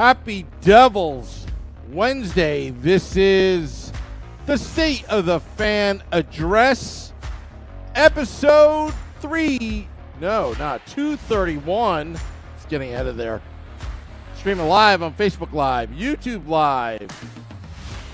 Happy Devils Wednesday. This is the State of the Fan Address, episode 231. It's getting ahead of there. Streaming live on Facebook Live, YouTube Live,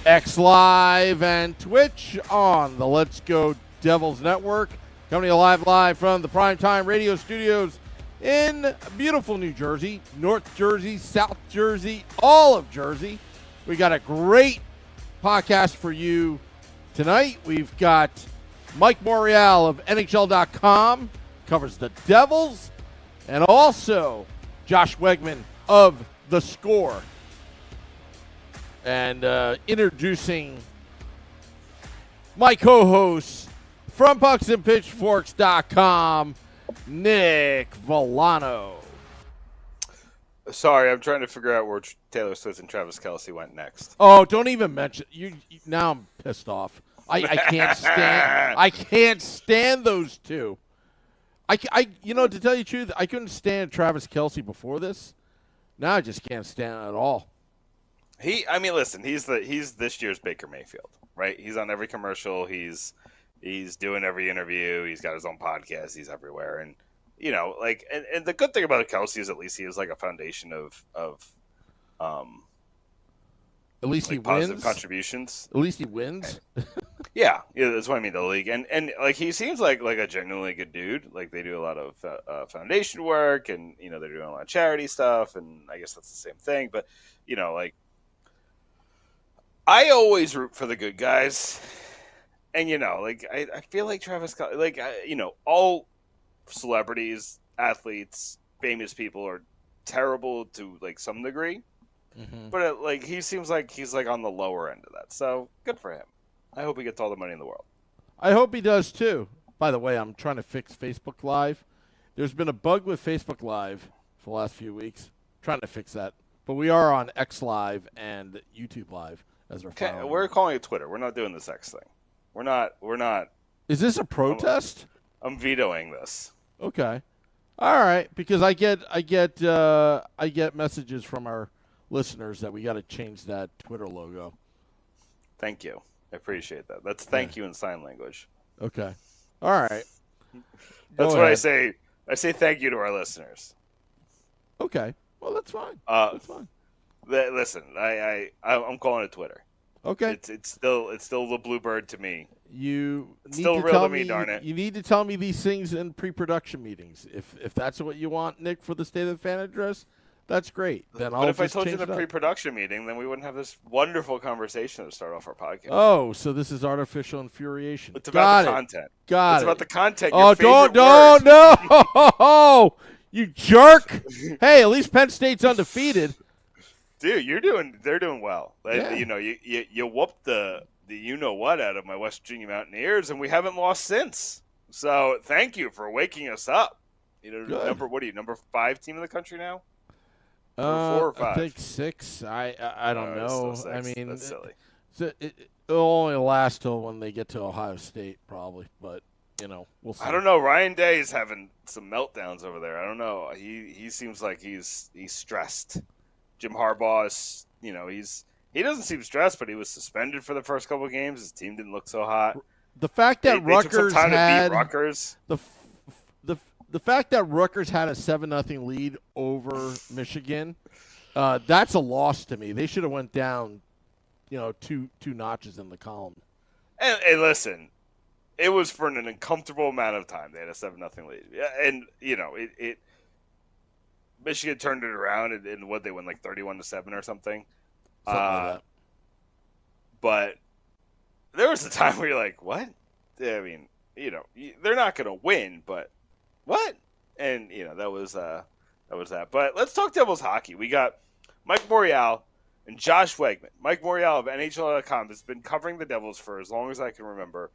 X Live, and Twitch on the Let's Go Devils Network. Coming live from the Primetime Radio Studios in beautiful New Jersey, North Jersey, South Jersey, all of Jersey. We got a great podcast for you tonight. We've got Mike Morreale of NHL.com, covers the Devils, and also Josh Wegman of The Score. And introducing my co-host from pucksandpitchforks.com, Nick Villano. Sorry, I'm trying to figure out where Taylor Swift and Travis Kelce went next. Oh, don't even mention you. Now I'm pissed off. I can't stand. I can't stand those two. To tell you the truth, I couldn't stand Travis Kelce before this. Now I just can't stand it at all. Listen, he's this year's Baker Mayfield, right? He's on every commercial. He's doing every interview. He's got his own podcast. He's everywhere. And, and the good thing about Kelce is at least he has like a foundation of at least he positive wins. Contributions. At least he wins. Yeah, that's what I mean. The league. And like, he seems like a genuinely good dude. Like, they do a lot of foundation work, and, they're doing a lot of charity stuff. And I guess that's the same thing. But, I always root for the good guys. And, I feel like Travis, all celebrities, athletes, famous people are terrible to, some degree. Mm-hmm. But, he seems like he's, on the lower end of that. So, good for him. I hope he gets all the money in the world. I hope he does, too. By the way, I'm trying to fix Facebook Live. There's been a bug with Facebook Live for the last few weeks. I'm trying to fix that. But we are on X Live and YouTube Live as our Okay, we're calling it Twitter. We're not doing this X thing. We're not. Is this a protest? I'm vetoing this. Okay. All right, because I get messages from our listeners that we got to change that Twitter logo. Thank you. I appreciate that. That's thank you in sign language. Okay. All right. That's what I say. I say thank you to our listeners. Okay. Well, that's fine. That's fine. Listen, I'm calling it Twitter. Okay. It's still the Bluebird to me. It's still real to me, darn it. You need to tell me these things in pre-production meetings. If that's what you want, Nick, for the State of the Fan Address, that's great. Then but if I told you in the pre-production meeting, then we wouldn't have this wonderful conversation to start off our podcast. Oh, so this is artificial infuriation. It's about the content. It's about the content. Oh, don't, no, you jerk! Hey, at least Penn State's undefeated. Dude, they're doing well. Yeah. You whooped the you-know-what out of my West Virginia Mountaineers, and we haven't lost since. So thank you for waking us up. Number 5 team in the country now? Number 4 or 5? I think 6. I don't know. I mean, that's silly. It'll only last till when they get to Ohio State, probably. But, we'll see. I don't know. Ryan Day is having some meltdowns over there. I don't know. He seems like he's stressed. Jim Harbaugh is, he doesn't seem stressed, but he was suspended for the first couple of games. His team didn't look so hot. The fact that Rutgers had Rutgers. The fact that Rutgers had a 7-0 lead over Michigan, that's a loss to me. They should have went down, 2 notches in the column. And listen, it was for an uncomfortable amount of time. They had a 7-0 lead, and it. Michigan turned it around, and what they won, 31-7 or something. Something like that. But there was a time where you're like, what? I mean, they're not going to win, but what? And, that was that. But let's talk Devils hockey. We got Mike Morreale and Josh Wegman. Mike Morreale of NHL.com has been covering the Devils for as long as I can remember.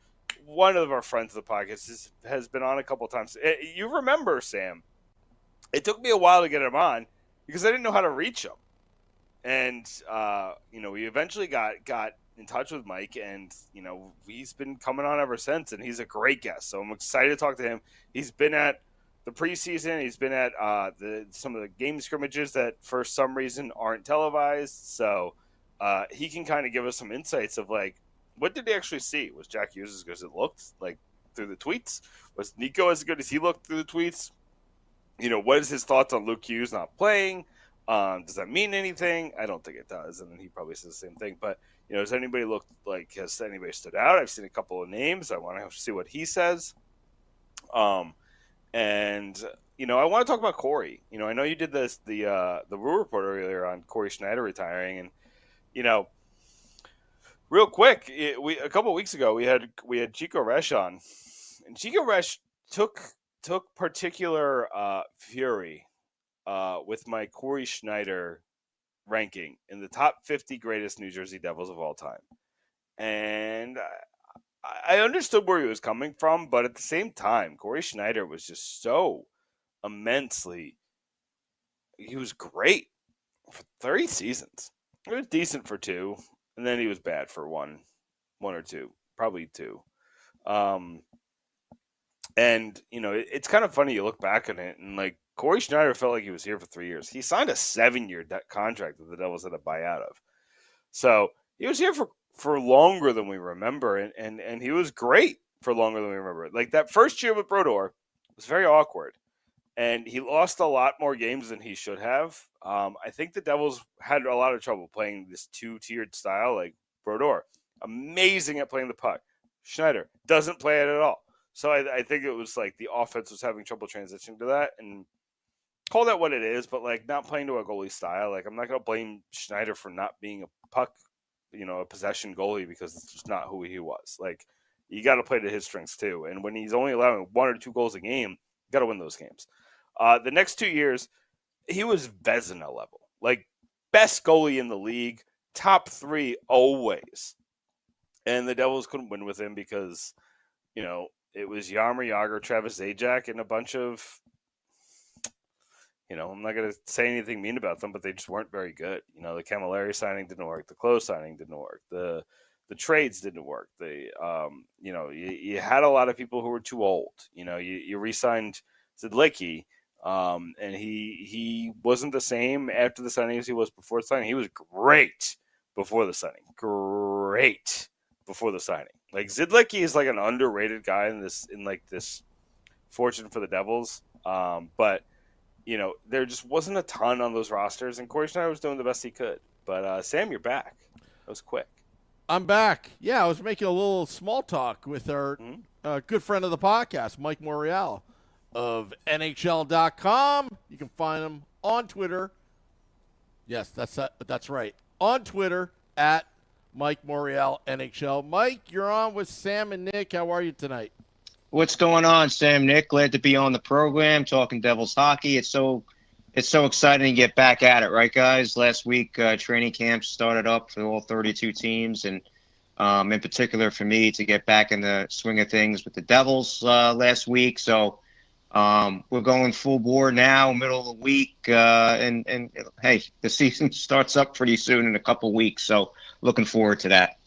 One of our friends of the podcast has been on a couple of times. You remember, Sam, it took me a while to get him on because I didn't know how to reach him. And, we eventually got in touch with Mike, and, he's been coming on ever since, and he's a great guest. So I'm excited to talk to him. He's been at the preseason. He's been at some of the game scrimmages that for some reason aren't televised. So he can kind of give us some insights of like, what did they actually see? Was Jack Hughes as good as it looked like through the tweets? Was Nico as good as he looked through the tweets? What is his thoughts on Luke Hughes not playing? Does that mean anything? I don't think it does. And he probably says the same thing. But, has anybody stood out? I've seen a couple of names. I want to see what he says. And I want to talk about Corey. I know you did the Rule Report earlier on Corey Schneider retiring. And, real quick, a couple of weeks ago, we had Chico Resch on. And Chico Resch took particular fury with my Corey Schneider ranking in the top 50 greatest New Jersey Devils of all time. And I understood where he was coming from, but at the same time, Corey Schneider was just so immensely – he was great for 30 seasons. He was decent for 2, and then he was bad for one or two, probably 2. And, it's kind of funny you look back on it, and, like, Corey Schneider felt like he was here for 3 years. He signed a 7-year contract that the Devils had to buy out of. So he was here for longer than we remember, and he was great for longer than we remember. Like, that first year with Brodeur was very awkward, and he lost a lot more games than he should have. I think the Devils had a lot of trouble playing this 2-tiered style, like Brodeur. Amazing at playing the puck. Schneider doesn't play it at all. So I think it was like the offense was having trouble transitioning to that, and call that what it is, but like not playing to a goalie style. Like I'm not going to blame Schneider for not being a puck, a possession goalie because it's just not who he was. Like you got to play to his strengths too. And when he's only allowing 1 or 2 goals a game, you got to win those games. The next 2 years, he was Vezina level, like best goalie in the league, top 3 always. And the Devils couldn't win with him because, it was Jaromir Jagr, Travis Zajac, and a bunch of, I'm not going to say anything mean about them, but they just weren't very good. The Camilleri signing didn't work. The Close signing didn't work. The trades didn't work. You had a lot of people who were too old. You re-signed Zidlicki, and he wasn't the same after the signing as he was before the signing. He was great before the signing. Great before the signing. Like Zidlicki is like an underrated guy in this fortune for the Devils. But there just wasn't a ton on those rosters, and Corey Schneider was doing the best he could. But Sam, you're back. That was quick. I'm back. Yeah, I was making a little small talk with our good friend of the podcast, Mike Morreale of NHL.com. You can find him on Twitter. Yes, that's right. On Twitter at Mike Morreale NHL. Mike, you're on with Sam and Nick. How are you tonight? What's going on, Sam? Nick, glad to be on the program talking Devils hockey. It's so exciting to get back at it, right, guys? Last week, training camp started up for all 32 teams, and in particular for me to get back in the swing of things with the Devils last week. So we're going full bore now, middle of the week, and hey, the season starts up pretty soon in a couple weeks. So looking forward to that.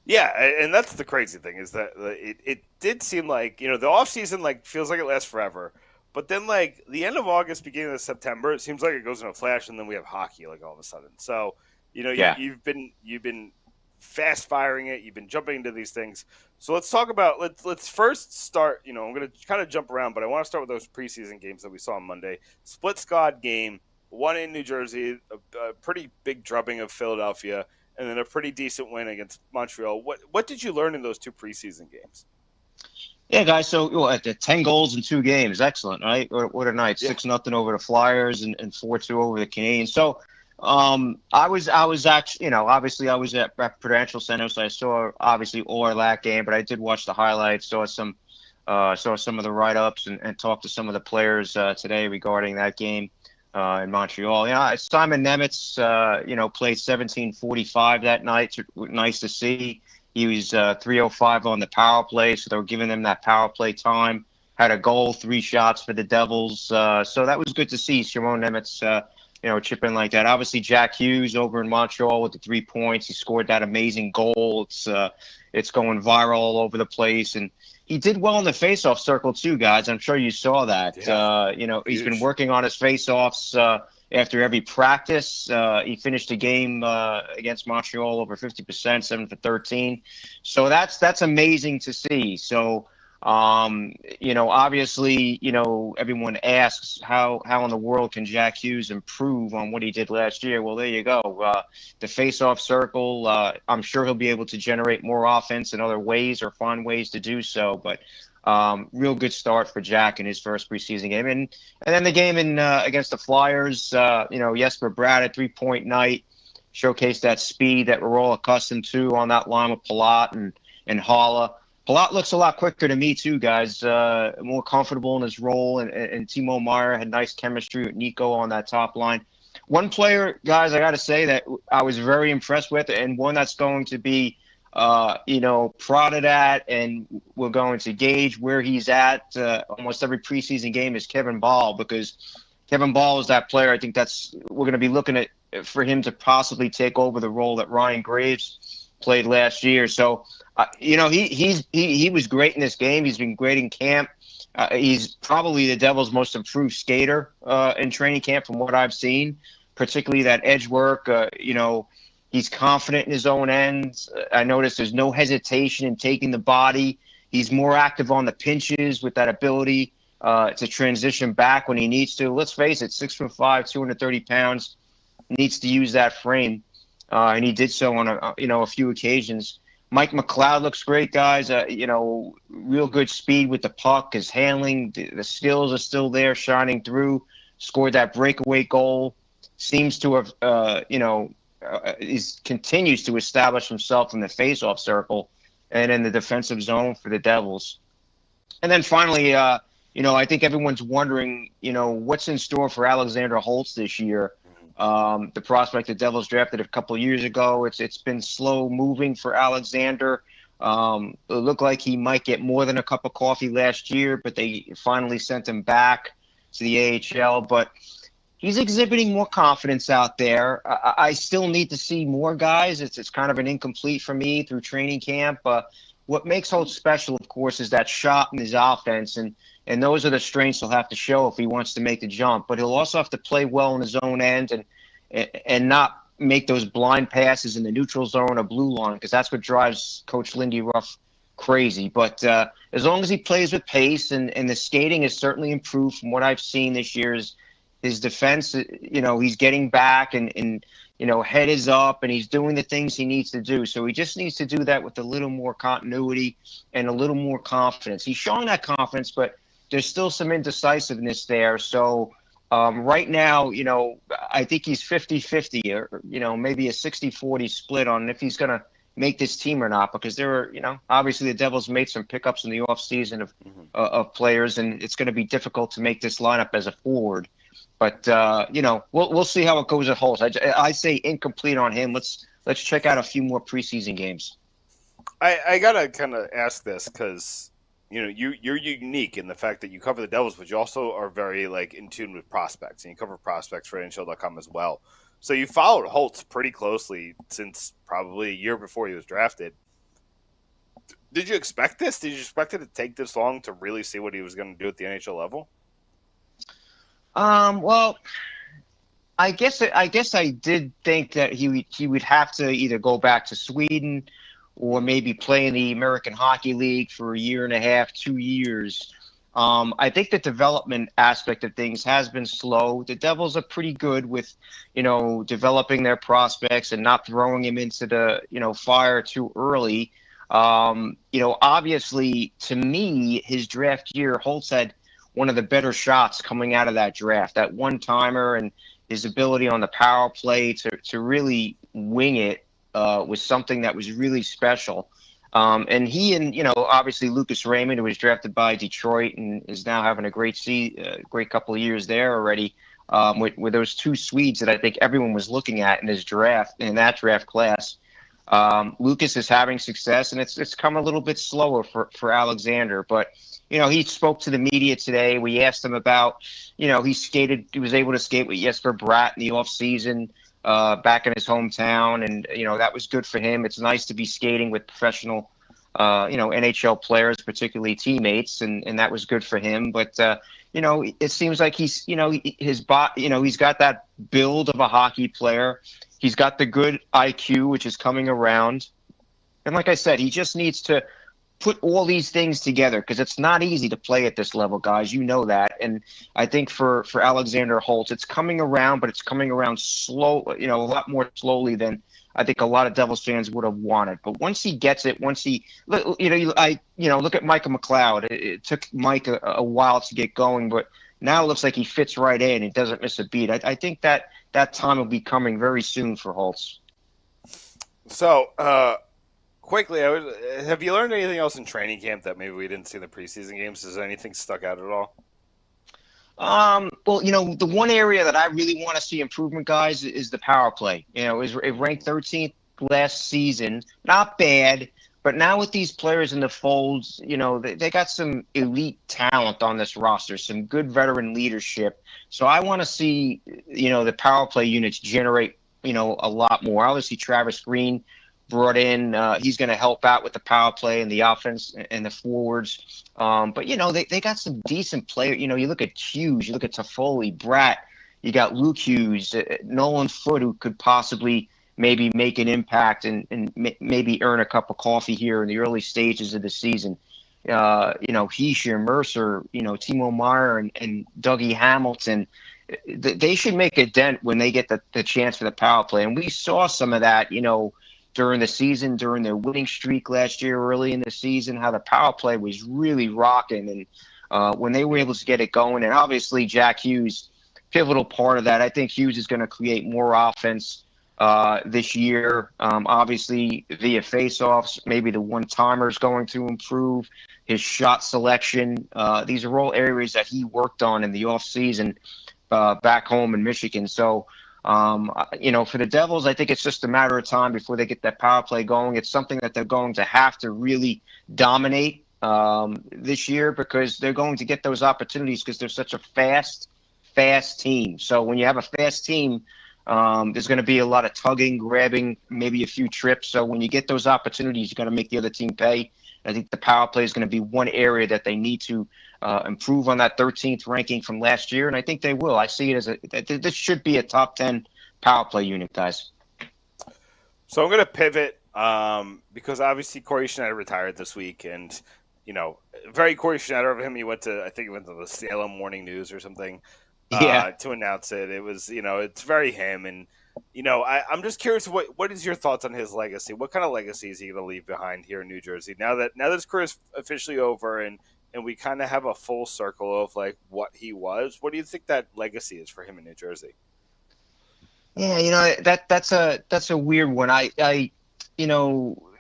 Yeah, and that's the crazy thing is that it did seem like, the off season feels like it lasts forever. But then the end of August, beginning of September, it seems like it goes in a flash, and then we have hockey all of a sudden. So, you've been fast firing it, you've been jumping into these things. So let's talk about let's first start, I'm going to kind of jump around, but I want to start with those preseason games that we saw on Monday. Split squad game, one in New Jersey, a pretty big drubbing of Philadelphia, and then a pretty decent win against Montreal. What did you learn in those 2 preseason games? Yeah, guys. So 10 goals in 2 games, excellent, right? What a night! 6-0 over the Flyers and 4-2 over the Canadiens. So, I was actually, obviously I was at Prudential Center, so I saw obviously all of that game, but I did watch the highlights, saw some of the write-ups, and talked to some of the players today regarding that game in Montreal. Simon Nemitz, played 17:45 that night. Nice to see. He was 3:05 on the power play, so they were giving them that power play time. Had a goal, 3 shots for the Devils. So that was good to see. Simon Nemitz chip in like that. Obviously, Jack Hughes over in Montreal with the 3 points. He scored that amazing goal. It's going viral all over the place, and he did well in the faceoff circle too, guys. I'm sure you saw that. Yeah. He's been Huge. working on his faceoffs after every practice. He finished the game against Montreal over 50%, 7 for 13. So that's amazing to see. So. Obviously, everyone asks how in the world can Jack Hughes improve on what he did last year? Well, there you go. The face-off circle, I'm sure he'll be able to generate more offense in other ways or find ways to do so. But real good start for Jack in his first preseason game. And then the game against the Flyers, Jesper Bratt at 3-point night showcased that speed that we're all accustomed to on that line with Palat and Haula. Palat looks a lot quicker to me, too, guys. More comfortable in his role. And Timo Meier had nice chemistry with Nico on that top line. One player, guys, I got to say that I was very impressed with, and one that's going to be, prodded at, and we're going to gauge where he's at almost every preseason game is Kevin Ball, because Kevin Ball is that player. I think we're going to be looking at for him to possibly take over the role that Ryan Graves played last year. So, he was great in this game. He's been great in camp. He's probably the Devils' most improved skater in training camp from what I've seen, particularly that edge work. He's confident in his own ends. I noticed there's no hesitation in taking the body. He's more active on the pinches with that ability to transition back when he needs to. Let's face it, 6'5", 230 pounds, needs to use that frame. And he did so on a few occasions. Mike McLeod looks great, guys. Real good speed with the puck. His handling, the skills are still there, shining through. Scored that breakaway goal. Seems to have, continues to establish himself in the faceoff circle and in the defensive zone for the Devils. And then finally, I think everyone's wondering, what's in store for Alexander Holtz this year. The prospect the Devils drafted a couple of years ago. It's been slow moving for Alexander. It looked like he might get more than a cup of coffee last year, but they finally sent him back to the AHL. But he's exhibiting more confidence out there. I still need to see more, guys. It's kind of an incomplete for me through training camp. What makes Holtz special, of course, is that shot in his offense, and those are the strengths he'll have to show if he wants to make the jump. But he'll also have to play well in his own end and not make those blind passes in the neutral zone or blue line, because that's what drives Coach Lindy Ruff crazy. But as long as he plays with pace, and the skating has certainly improved from what I've seen this year, his defense, he's getting back and head is up, and he's doing the things he needs to do. So he just needs to do that with a little more continuity and a little more confidence. He's showing that confidence, but there's still some indecisiveness there. So right now, I think he's 50-50 or, maybe a 60-40 split on if he's going to make this team or not, because there are, obviously the Devils made some pickups in the offseason of players, and it's going to be difficult to make this lineup as a forward. But, we'll see how it goes at Holtz. I say incomplete on him. Let's check out a few more preseason games. I got to kind of ask this because, you're unique in the fact that you cover the Devils, but you also are very, in tune with prospects. And you cover prospects for NHL.com as well. So you followed Holtz pretty closely since probably a year before he was drafted. Did you expect this? Did you expect it to take this long to really see what he was going to do at the NHL level? Well, I guess I did think that he would have to either go back to Sweden or maybe play in the American Hockey League for a year and a half, 2 years. I think the development aspect of things has been slow. The Devils are pretty good with, developing their prospects and not throwing him into the, fire too early. Obviously, to me, his draft year, Holtz had one of the better shots coming out of that draft. That one-timer and his ability on the power play to really wing it was something that was really special. And he and, obviously Lucas Raymond, who was drafted by Detroit and is now having a great couple of years there already, with those two Swedes that I think everyone was looking at in that draft class. Lucas is having success, and it's come a little bit slower for Alexander, but he spoke to the media today. We asked him about, he was able to skate with Jesper Bratt in the off season, back in his hometown. And, that was good for him. It's nice to be skating with professional, NHL players, particularly teammates. And that was good for him. But, it seems like he's got that build of a hockey player. He's got the good IQ, which is coming around. And like I said, he just needs to put all these things together, because it's not easy to play at this level, guys. You know that. And I think for Alexander Holtz, it's coming around, but it's coming around slow, a lot more slowly than I think a lot of Devils fans would have wanted. But once he gets it, look at Micah McLeod. It took Mike a while to get going, but now it looks like he fits right in. He doesn't miss a beat. I think that time will be coming very soon for Holtz. So, quickly, have you learned anything else in training camp that maybe we didn't see in the preseason games? Has anything stuck out at all? Well, the one area that I really want to see improvement, guys, is the power play. It ranked 13th last season. Not bad, but now with these players in the folds, they got some elite talent on this roster, some good veteran leadership. So I want to see, the power play units generate, a lot more. Obviously, Travis Green brought in. He's going to help out with the power play and the offense and the forwards. But, they got some decent players. You look at Hughes, you look at Toffoli, Bratt, you got Luke Hughes, Nolan Foote, who could possibly maybe make an impact and maybe earn a cup of coffee here in the early stages of the season. Heischer, Mercer, Timo Meyer and Dougie Hamilton. They should make a dent when they get the chance for the power play. And we saw some of that, during the season, during their winning streak last year, early in the season, how the power play was really rocking. And when they were able to get it going, and obviously Jack Hughes, pivotal part of that. I think Hughes is going to create more offense this year. Obviously, via faceoffs, maybe the one-timer is going to improve. His shot selection. These are all areas that he worked on in the offseason back home in Michigan. So, for the Devils, I think it's just a matter of time before they get that power play going. It's something that they're going to have to really dominate this year, because they're going to get those opportunities because they're such a fast team. So when you have a fast team, there's going to be a lot of tugging, grabbing, maybe a few trips. So when you get those opportunities, you got to make the other team pay. I think the power play is going to be one area that they need to improve on that 13th ranking from last year, and I think they will. I see it as this should be a top 10 power play unit, guys. So I'm going to pivot because obviously Corey Schneider retired this week, and very Corey Schneider of him. He went to the Salem Morning News or something to announce it. It was it's very him, and I'm just curious what is your thoughts on his legacy? What kind of legacy is he going to leave behind here in New Jersey now that his career is officially over and we kind of have a full circle of like what he was? What do you think that legacy is for him in New Jersey? Yeah, that's a weird one. I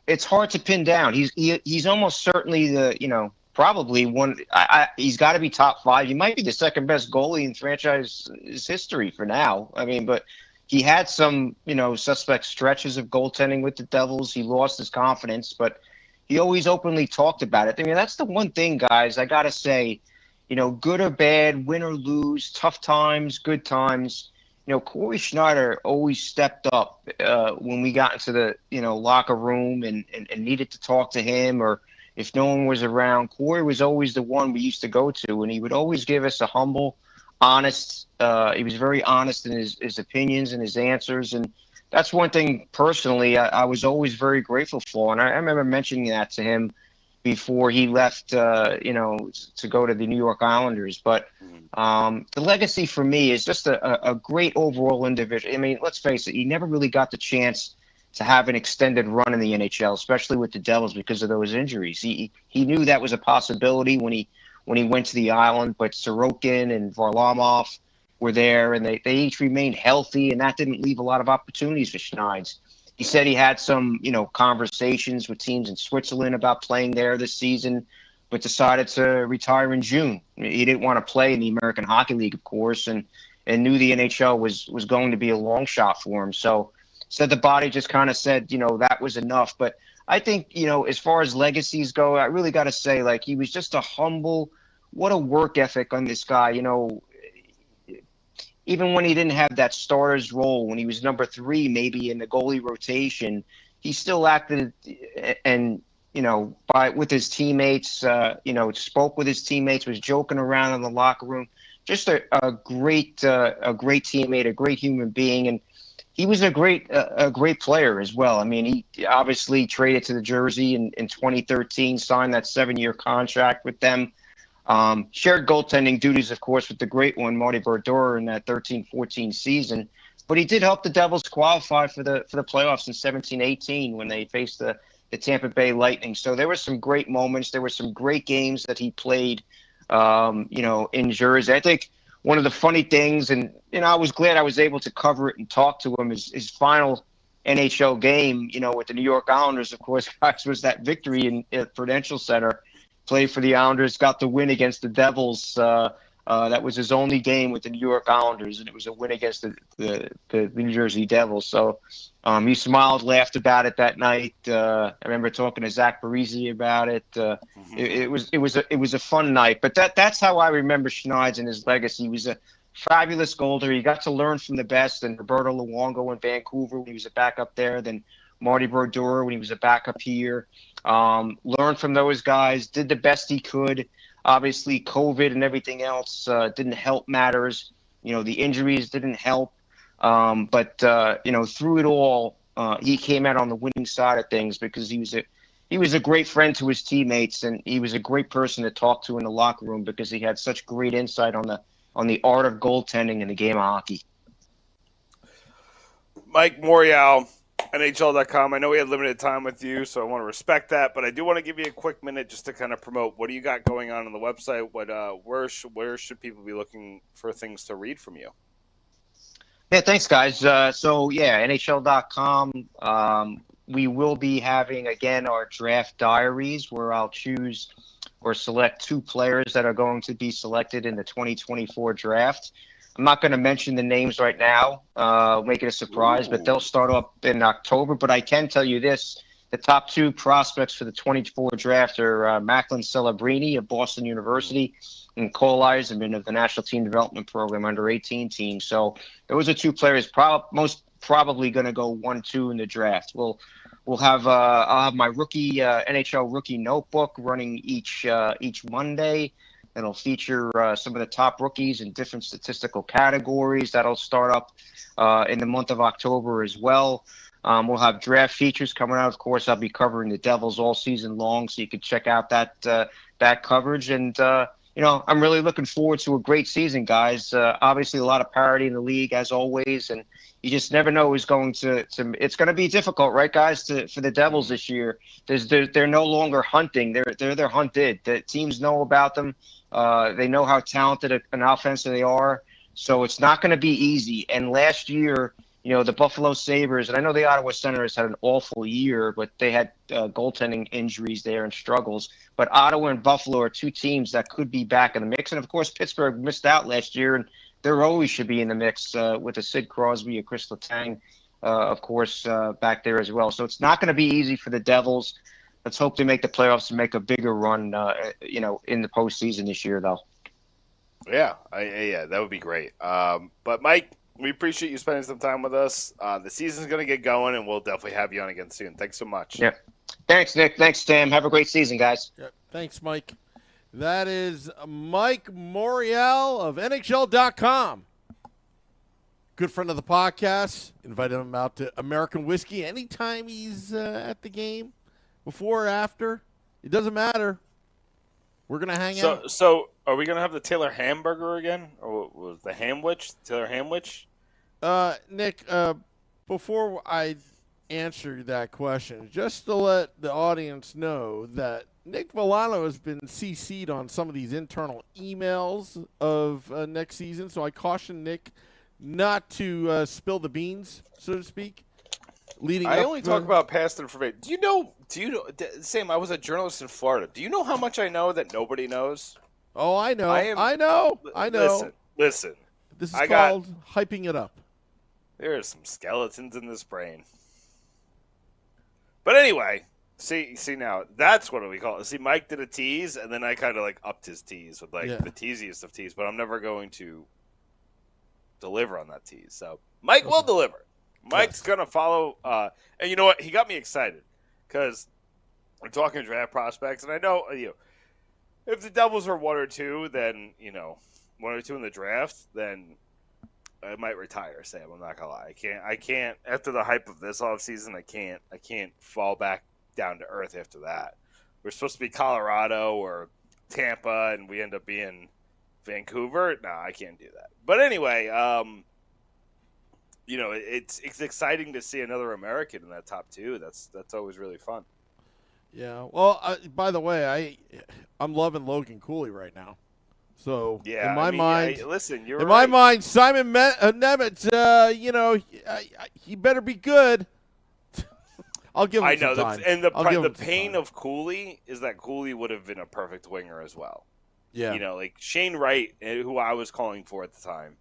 it's hard to pin down. He's almost certainly the probably one. He's got to be top 5. He might be the second best goalie in franchise history for now. I mean, but he had some suspect stretches of goaltending with the Devils. He lost his confidence, but he always openly talked about it. I mean, that's the one thing, guys, I got to say, good or bad, win or lose, tough times, good times. Corey Schneider always stepped up when we got into the, locker room and needed to talk to him, or if no one was around. Corey was always the one we used to go to, and he would always give us a humble, honest, he was very honest in his opinions and his answers. And that's one thing personally I was always very grateful for. And I remember mentioning that to him before he left, to go to the New York Islanders. But the legacy for me is just a great overall individual. I mean, let's face it, he never really got the chance to have an extended run in the NHL, especially with the Devils because of those injuries. He knew that was a possibility when he went to the island, but Sorokin and Varlamov were there, and they each remained healthy, and that didn't leave a lot of opportunities for Schneid's. He said he had some, conversations with teams in Switzerland about playing there this season, but decided to retire in June. He didn't want to play in the American Hockey League, of course, and knew the NHL was going to be a long shot for him. So said the body just kind of said, that was enough. But I think, as far as legacies go, I really got to say, like, he was just a humble, what a work ethic on this guy. Even when he didn't have that starter's role, when he was number 3, maybe in the goalie rotation, he still acted and, with his teammates, spoke with his teammates, was joking around in the locker room. Just a great teammate, a great human being. And he was a great player as well. I mean, he obviously traded to the Jersey in 2013, signed that 7-year contract with them. Shared goaltending duties, of course, with the great one, Marty Brodeur, in that 13-14 season. But he did help the Devils qualify for the playoffs in 17-18 when they faced the Tampa Bay Lightning. So there were some great moments. There were some great games that he played, in Jersey. I think one of the funny things, and I was glad I was able to cover it and talk to him, his final NHL game, with the New York Islanders, of course, was that victory at Prudential Center. Played for the Islanders, got the win against the Devils. That was his only game with the New York Islanders, and it was a win against the New Jersey Devils. So he smiled, laughed about it that night. I remember talking to Zach Parise about it. It was a fun night. But that's how I remember Schneid's and his legacy. He was a fabulous goalie. He got to learn from the best, and Roberto Luongo in Vancouver when he was a backup there, then Marty Brodeur when he was a backup here. Learned from those guys, did the best he could. Obviously, COVID and everything else didn't help matters. The injuries didn't help. But through it all, he came out on the winning side of things because he was a great friend to his teammates, and he was a great person to talk to in the locker room because he had such great insight on the art of goaltending in the game of hockey. Mike Morreale, NHL.com. I know we had limited time with you, so I want to respect that, but I do want to give you a quick minute just to kind of promote what do you got going on the website. Where should people be looking for things to read from you? Yeah, thanks, guys. NHL.com. We will be having, again, our draft diaries where I'll choose or select 2 players that are going to be selected in the 2024 draft. I'm not going to mention the names right now, make it a surprise, but they'll start up in October. But I can tell you this, the top 2 prospects for the 24 draft are Macklin Celebrini of Boston University and Cole Eiserman of the National Team Development Program under 18 team. So those are 2 players most probably going to go 1-2 in the draft. We'll have I'll have my rookie NHL rookie notebook running each Monday. It'll feature some of the top rookies in different statistical categories. That'll start up in the month of October as well. We'll have draft features coming out. Of course, I'll be covering the Devils all season long, so you can check out that coverage. And, I'm really looking forward to a great season, guys. Obviously, a lot of parity in the league, as always, and you just never know who's going to it's going to be difficult, right, guys, for the Devils this year. They're no longer hunting. They're hunted. The teams know about them. They know how talented an offense they are, so it's not going to be easy. And last year, the Buffalo Sabres, and I know the Ottawa Senators had an awful year, but they had goaltending injuries there and struggles. But Ottawa and Buffalo are 2 teams that could be back in the mix. And, of course, Pittsburgh missed out last year, and they always should be in the mix with a Sid Crosby, a Chris Letang, of course, back there as well. So it's not going to be easy for the Devils. Let's hope they make the playoffs and make a bigger run, in the postseason this year, though. Yeah, that would be great. But Mike, we appreciate you spending some time with us. The season's going to get going, and we'll definitely have you on again soon. Thanks so much. Yeah. Thanks, Nick. Thanks, Tim. Have a great season, guys. Yeah, thanks, Mike. That is Mike Morreale of NHL.com. Good friend of the podcast. Invited him out to American Whiskey anytime he's at the game. Before or after, it doesn't matter. We're going to hang out. So are we going to have the Taylor Hamburger again? Or was the Hamwich? Taylor Hamwich? Nick, before I answer that question, just to let the audience know that Nick Villano has been CC'd on some of these internal emails of next season, so I caution Nick not to spill the beans, so to speak. I only talk about past information. Do you know, Sam, I was a journalist in Florida. Do you know how much I know that nobody knows? Oh, I know. I know. Listen. This is called hyping it up. There are some skeletons in this brain. But anyway, See now, that's what we call it. See, Mike did a tease, and then I kind of like upped his tease with like the teasiest of tease, but I'm never going to deliver on that tease. So Mike will deliver. Mike's gonna follow, and you know what? He got me excited because we're talking draft prospects, and I know if the Devils are 1 or 2, then 1 or 2 in the draft, then I might retire, Sam. I'm not gonna lie. I can't after the hype of this offseason, I can't fall back down to earth after that. We're supposed to be Colorado or Tampa, and we end up being Vancouver. No, I can't do that. But anyway, it's exciting to see another American in that top 2. That's always really fun. Yeah. Well, by the way, I'm loving Logan Cooley right now. So in my mind, listen, you're in right. my mind, Simon Nemeth, he better be good. I'll give him some time. And the pain of Cooley is that Cooley would have been a perfect winger as well. Yeah. Like Shane Wright, who I was calling for at the time,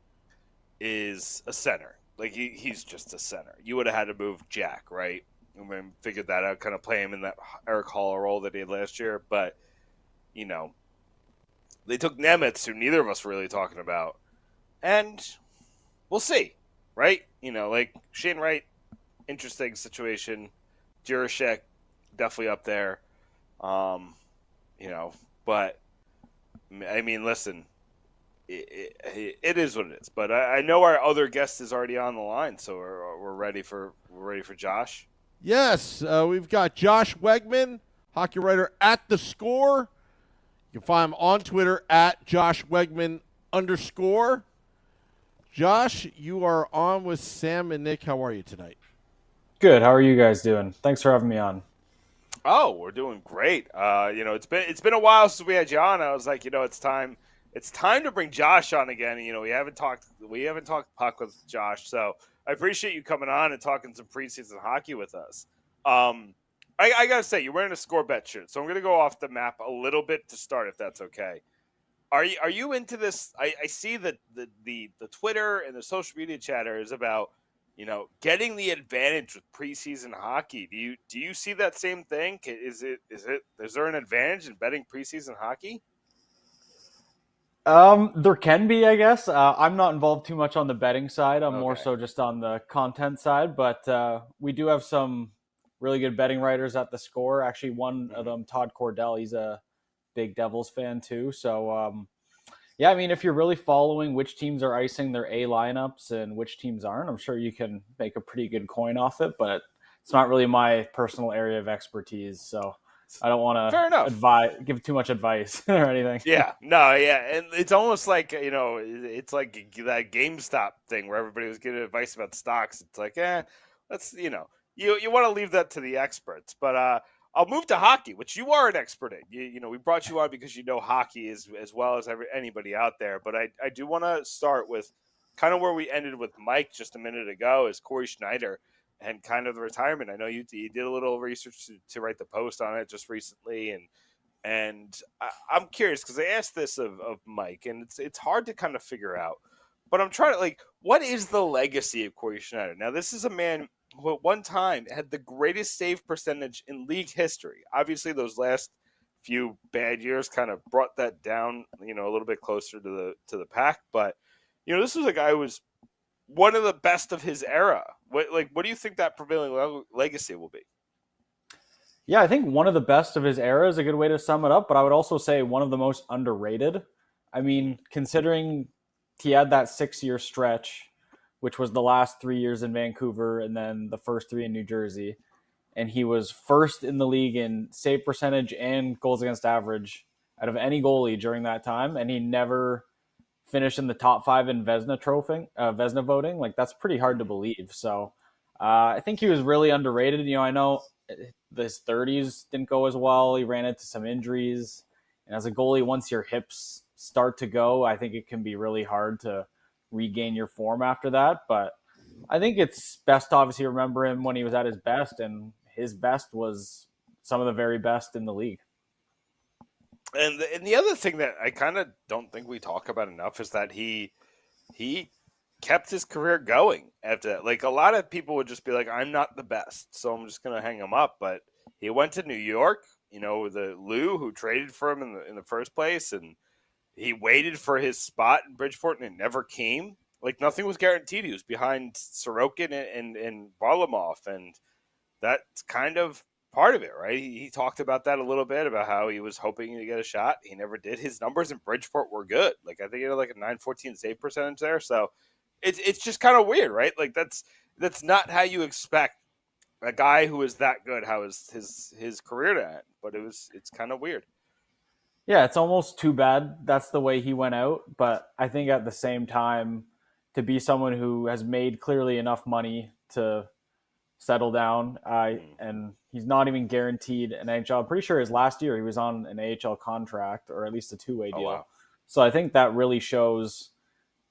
is a center. Like he's just a center. You would have had to move Jack, right? And then figured that out, kind of play him in that Eric Hall role that he had last year. But, they took Nemeth, who neither of us were really talking about. And we'll see, right? Like Shane Wright, interesting situation. Jurasek, definitely up there. But I mean, listen, it is what it is. But I know our other guest is already on the line, so we're ready for Josh. Yes, we've got Josh Wegman, hockey writer at The Score. You can find him on Twitter at @JoshWegman_. Josh, you are on with Sam and Nick. How are you tonight? Good. How are you guys doing? Thanks for having me on. Oh, we're doing great. It's been a while since we had you on. I was like, it's time to bring Josh on again. We haven't talked puck with Josh, so I appreciate you coming on and talking some preseason hockey with us. I gotta say, you're wearing a Score Bet shirt, so I'm gonna go off the map a little bit to start, if that's okay. Are you into this? I see that the Twitter and the social media chatter is about getting the advantage with preseason hockey. Do you see that same thing? Is there an advantage in betting preseason hockey? There can be, I guess. I'm not involved too much on the betting side. I'm more so just on the content side. But we do have some really good betting writers at The Score. Actually, one of them, Todd Cordell, he's a big Devils fan too. So, I mean, if you're really following which teams are icing their A lineups and which teams aren't, I'm sure you can make a pretty good coin off it. But it's not really my personal area of expertise. So I don't want to give too much advice or anything. Yeah, no, yeah, and it's almost like it's like that GameStop thing where everybody was giving advice about stocks. It's like, let's you want to leave that to the experts. But I'll move to hockey, which you are an expert in. We brought you on because hockey as well as anybody out there. But I do want to start with kind of where we ended with Mike just a minute ago, is Corey Schneider and kind of the retirement. I know you did a little research to write the post on it just recently, and I'm curious because I asked this of Mike, and it's hard to kind of figure out. But I'm trying to what is the legacy of Corey Schneider? Now, this is a man who at one time had the greatest save percentage in league history. Obviously, those last few bad years kind of brought that down, a little bit closer to the pack. But this was a guy who was one of the best of his era. What do you think that prevailing legacy will be? Yeah, I think one of the best of his era is a good way to sum it up, but I would also say one of the most underrated. I mean, considering he had that 6-year stretch, which was the last 3 years in Vancouver and then the first 3 in New Jersey, and he was first in the league in save percentage and goals against average out of any goalie during that time, and he never finished in the top 5 in Vezina voting. That's pretty hard to believe. So I think he was really underrated. I know his 30s didn't go as well. He ran into some injuries. And as a goalie, once your hips start to go, I think it can be really hard to regain your form after that. But I think it's best to obviously remember him when he was at his best, and his best was some of the very best in the league. And the other thing that I kind of don't think we talk about enough is that he kept his career going after that. A lot of people would just be like, I'm not the best, so I'm just going to hang him up. But He went to New York, the Lou who traded for him in the first place, and he waited for his spot in Bridgeport, and it never came. Like, nothing was guaranteed. He was behind Sorokin and Varlamov, and that's kind of part of it, right? He talked about that a little bit, about how he was hoping to get a shot. He never did. His numbers in Bridgeport were good. Like, I think he had like a 914 save percentage there. So it's just kind of weird, right? Like, that's not how you expect a guy who is that good, how is his career to end. But it's kind of weird. Yeah, it's almost too bad that's the way he went out. But I think at the same time, to be someone who has made clearly enough money to settle down, and he's not even guaranteed an NHL. I'm pretty sure his last year he was on an AHL contract, or at least a two-way deal. Wow. So I think that really shows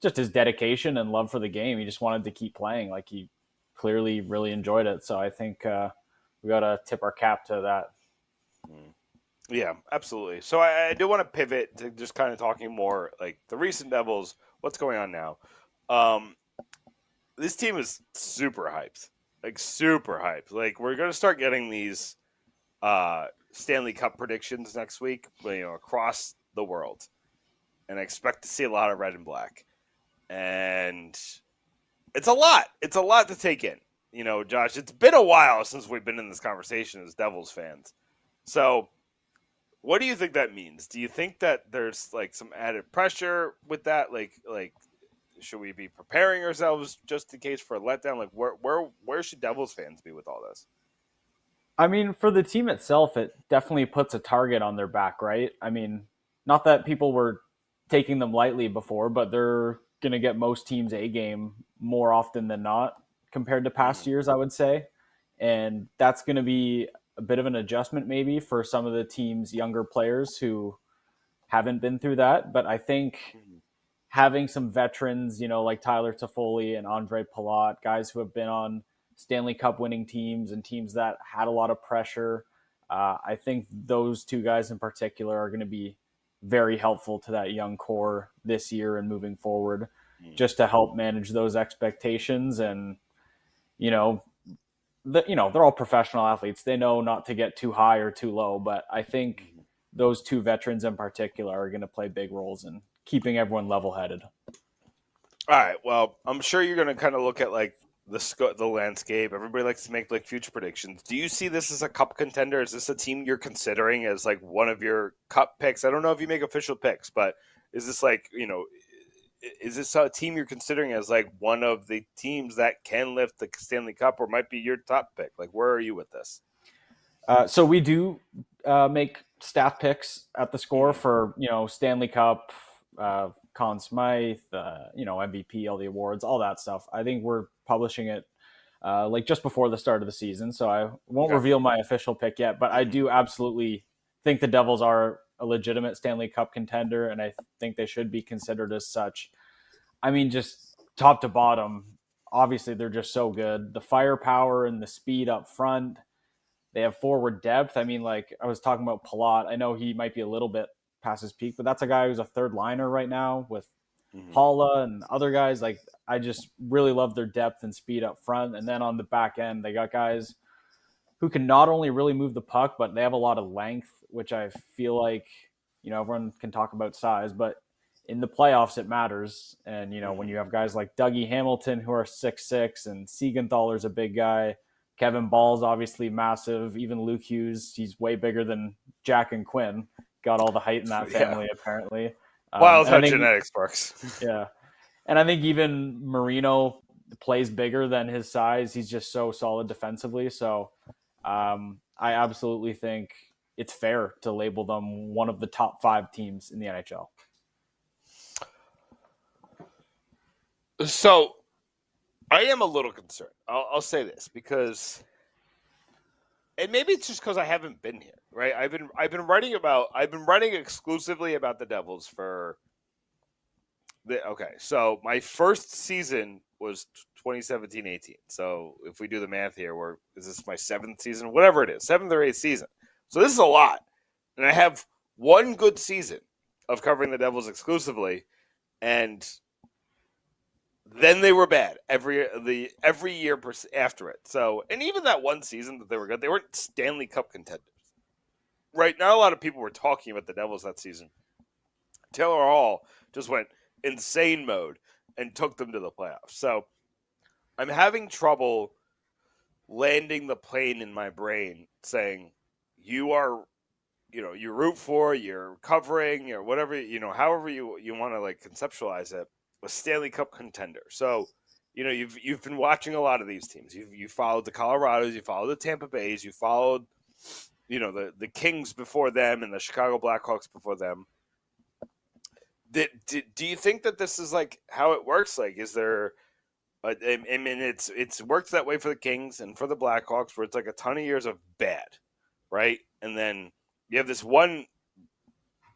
just his dedication and love for the game. He just wanted to keep playing. Like, he clearly really enjoyed it. So I think we got to tip our cap to that. Yeah, absolutely. So I do want to pivot to just kind of talking more like the recent Devils, what's going on now. This team is super hyped. Like, super hyped. Like, we're going to start getting these Stanley Cup predictions next week, across the world. And I expect to see a lot of red and black. And it's a lot. It's a lot to take in. Josh, it's been a while since we've been in this conversation as Devils fans. So what do you think that means? Do you think that there's like some added pressure with that? Like should we be preparing ourselves just in case for a letdown? Like, where should Devils fans be with all this? I mean, for the team itself, it definitely puts a target on their back, right? I mean, not that people were taking them lightly before, but they're going to get most teams A game more often than not compared to past years, I would say. And that's going to be a bit of an adjustment maybe for some of the team's younger players who haven't been through that. But I think having some veterans, like Tyler Toffoli and Andre Palat, guys who have been on Stanley Cup winning teams and teams that had a lot of pressure, I think those two guys in particular are going to be very helpful to that young core this year and moving forward, just to help manage those expectations. And, they're all professional athletes. They know not to get too high or too low, but I think those two veterans in particular are going to play big roles in keeping everyone level-headed. All right. Well, I'm sure you're going to kind of look at like the landscape. Everybody likes to make like future predictions. Do you see this as a cup contender? Is this a team you're considering as like one of your cup picks? I don't know if you make official picks, but is this like, is this a team you're considering as like one of the teams that can lift the Stanley Cup or might be your top pick? Like, where are you with this? So we do make staff picks at the Score for, Stanley Cup, Conn Smythe, MVP, all the awards, all that stuff. I think we're publishing it like just before the start of the season, so I won't reveal my official pick yet, but I do absolutely think the Devils are a legitimate Stanley Cup contender, and I think they should be considered as such. I mean, just top to bottom, obviously they're just so good. The firepower and the speed up front. They have forward depth. I mean, like I was talking about Palat. I know he might be a little bit past his peak, but that's a guy who's a third liner right now with Paula and other guys. Like, I just really love their depth and speed up front. And then on the back end, they got guys who can not only really move the puck, but they have a lot of length, which I feel like, everyone can talk about size, but in the playoffs, it matters. And, when you have guys like Dougie Hamilton, who are 6'6", and Siegenthaler's a big guy, Kevin Ball's obviously massive. Even Luke Hughes, he's way bigger than Jack and Quinn. Got all the height in that family, apparently. Wild how genetics works. Yeah. And I think even Marino plays bigger than his size. He's just so solid defensively. So I absolutely think it's fair to label them one of the top 5 teams in the NHL. So I am a little concerned. I'll say this because, and maybe it's just because I haven't been here, right? I've been writing exclusively about the Devils for so my first season was 2017-18. So if we do the math here, is this my 7th season? Whatever it is, 7th or 8th season. So this is a lot. And I have one good season of covering the Devils exclusively, and then they were bad every year after it. So, and even that one season that they were good, they weren't Stanley Cup contenders. Right? Not a lot of people were talking about the Devils that season. Taylor Hall just went insane mode and took them to the playoffs. So, I'm having trouble landing the plane in my brain saying you are, you root for, you're covering, or whatever, however you want to like conceptualize it, a Stanley Cup contender. So, you've been watching a lot of these teams. You followed the Colorados, you followed the Tampa Bays, you followed, the Kings before them and the Chicago Blackhawks before them. Do you think that this is like how it works? Like, is there? I mean, it's worked that way for the Kings and for the Blackhawks, where it's like a ton of years of bad, right? And then you have this one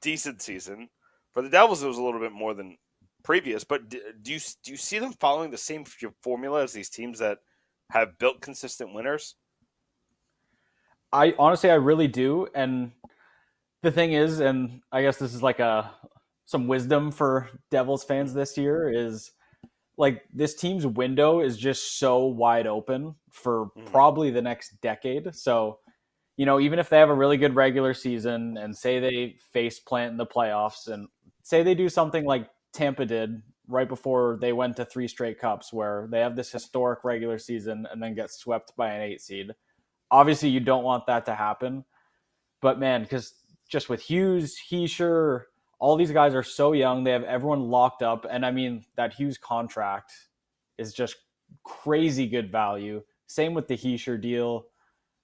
decent season. For the Devils, it was a little bit more than previous. But do you see them following the same formula as these teams that have built consistent winners? I honestly really do. And the thing is, and I guess this is like some wisdom for Devils fans this year, is like this team's window is just so wide open for probably the next decade. So, even if they have a really good regular season and say they face plant in the playoffs and say they do something like Tampa did right before they went to 3 straight cups, where they have this historic regular season and then get swept by an 8 seed. Obviously you don't want that to happen, but man, because just with Hughes, Heischer, all these guys are so young. They have everyone locked up. And I mean, that Hughes contract is just crazy good value. Same with the Heischer deal.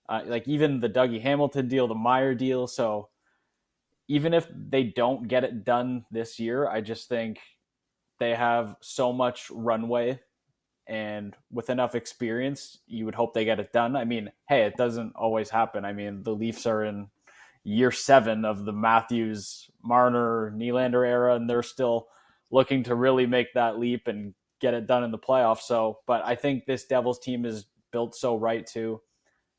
Like even the Dougie Hamilton deal, the Meyer deal. So even if they don't get it done this year, I just think they have so much runway. And with enough experience, you would hope they get it done. I mean, hey, it doesn't always happen. I mean, the Leafs are in year 7 of the Matthews, Marner, Nylander era, and they're still looking to really make that leap and get it done in the playoffs. So, but I think this Devils team is built so right too.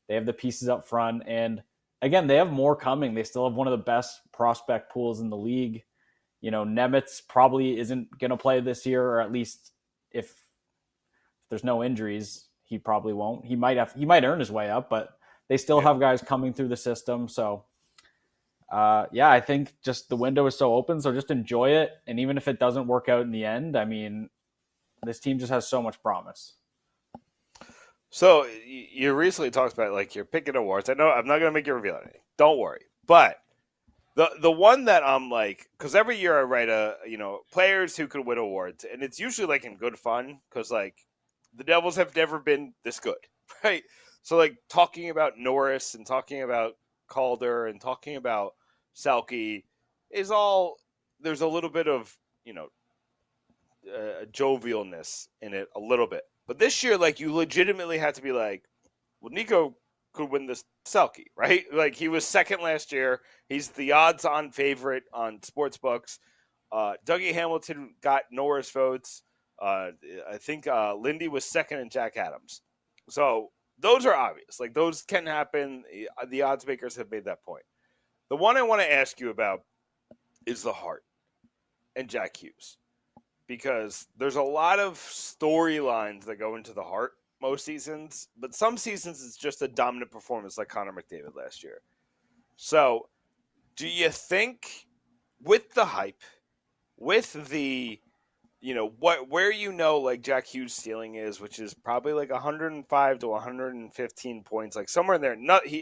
They have the pieces up front, and again, they have more coming. They still have one of the best prospect pools in the league. Nemitz probably isn't going to play this year, or at least if there's no injuries, he probably won't. He might earn his way up, but they still have guys coming through the system. So, I think just the window is so open. So just enjoy it. And even if it doesn't work out in the end, I mean, this team just has so much promise. So you recently talked about like you're picking awards. I know I'm not going to make you reveal anything. Don't worry. But the one that I'm like, because every year I write players who could win awards, and it's usually like in good fun because like the Devils have never been this good, right? So like talking about Norris and talking about Calder and talking about Selke is all, there's a little bit of jovialness in it a little bit. But this year, like, you legitimately had to be like, well, Nico could win this Selke, right? Like, he was second last year. He's the odds-on favorite on sportsbooks. Dougie Hamilton got Norris votes. I think Lindy was second and Jack Adams. So those are obvious. Like, those can happen. The odds makers have made that point. The one I want to ask you about is the Hart and Jack Hughes. Because there's a lot of storylines that go into the Hart most seasons, but some seasons it's just a dominant performance like Connor McDavid last year. So do you think with the hype, with the, where like Jack Hughes' ceiling is, which is probably like 105 to 115 points, like somewhere in there.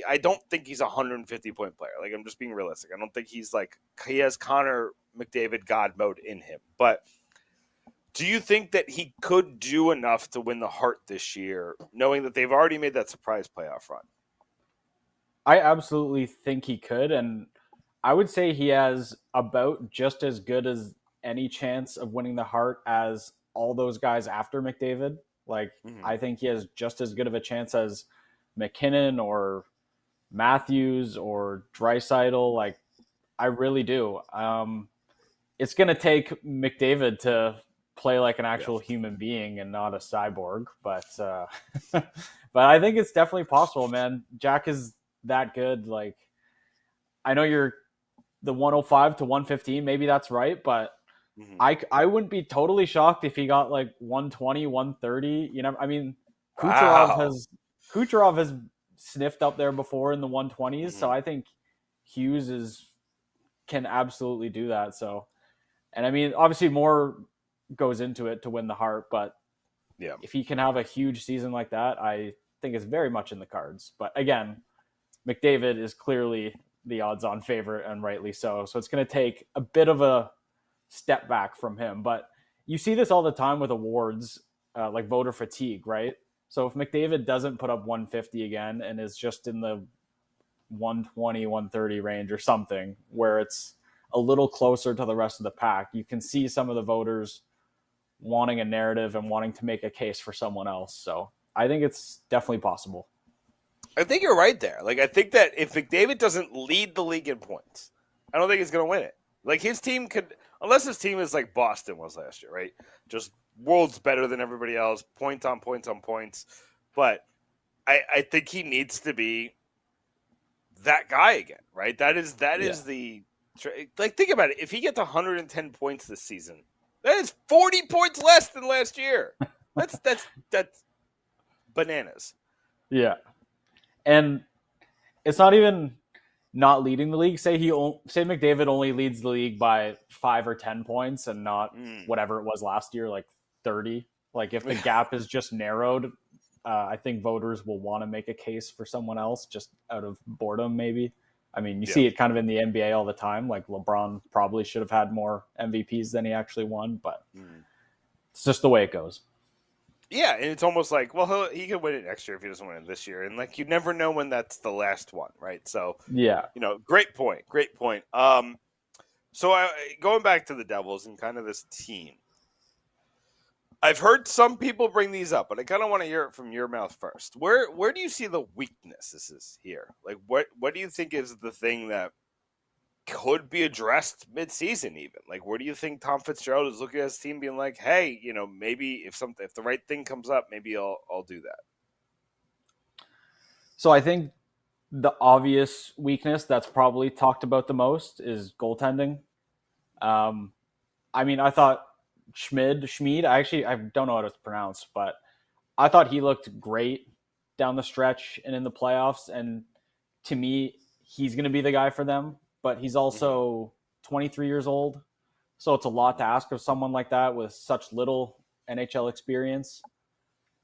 I don't think he's a 150-point player. Like, I'm just being realistic. I don't think he's like, he has Connor McDavid God mode in him. But do you think that he could do enough to win the Hart this year, knowing that they've already made that surprise playoff run? I absolutely think he could, and I would say he has about just as good as any chance of winning the Hart as all those guys after McDavid. Like, I think he has just as good of a chance as McKinnon or Matthews or Draisaitl. Like, I really do. It's going to take McDavid to play like an actual human being and not a cyborg, but but I think it's definitely possible, man. Jack is that good. Like, I know you're the 105 to 115, maybe that's right, but I wouldn't be totally shocked if he got like 120, 130. You know, I mean, Wow. Kucherov has sniffed up there before in the 120s, so I think Hughes can absolutely do that. So, and I mean, obviously more goes into it to win the Hart, but Yeah. if he can have a huge season like that, I think it's very much in the cards. But again, McDavid is clearly the odds-on favorite, and rightly so. So it's going to take a bit of a step back from him. But you see this all the time with awards, like voter fatigue, right? So if McDavid doesn't put up 150 again and is just in the 120, 130 range or something, where it's a little closer to the rest of the pack, you can see some of the voters wanting a narrative and wanting to make a case for someone else. So I think it's definitely possible. I think you're right there. Like, I think that if McDavid doesn't lead the league in points, I don't think he's going to win it. Like, his team could, unless his team is like Boston was last year, right? Just worlds better than everybody else, points on points on points. But I think he needs to be that guy again, right? That is the, like, think about it. If he gets 110 points this season, that is 40 points less than last year. That's bananas. Yeah. And it's not even not leading the league. Say McDavid only leads the league by 5 or 10 points and not whatever it was last year, like 30. Like if the gap is just narrowed, I think voters will want to make a case for someone else just out of boredom, maybe. I mean, you see it kind of in the NBA all the time. Like LeBron probably should have had more MVPs than he actually won, but it's just the way it goes. Yeah, and it's almost like, well, he could win it next year if he doesn't win it this year, and like you never know when that's the last one, right? So yeah, great point. So going back to the Devils and kind of this team, I've heard some people bring these up, but I kind of want to hear it from your mouth first. Where do you see the weaknesses here? Like, what do you think is the thing that could be addressed mid-season even? Like, where do you think Tom Fitzgerald is looking at his team being like, hey, maybe if the right thing comes up, maybe I'll do that? So I think the obvious weakness that's probably talked about the most is goaltending. I mean, I thought Schmid, I don't know how to pronounce, but I thought he looked great down the stretch and in the playoffs. And to me, he's going to be the guy for them. But he's also 23 years old. So it's a lot to ask of someone like that with such little NHL experience.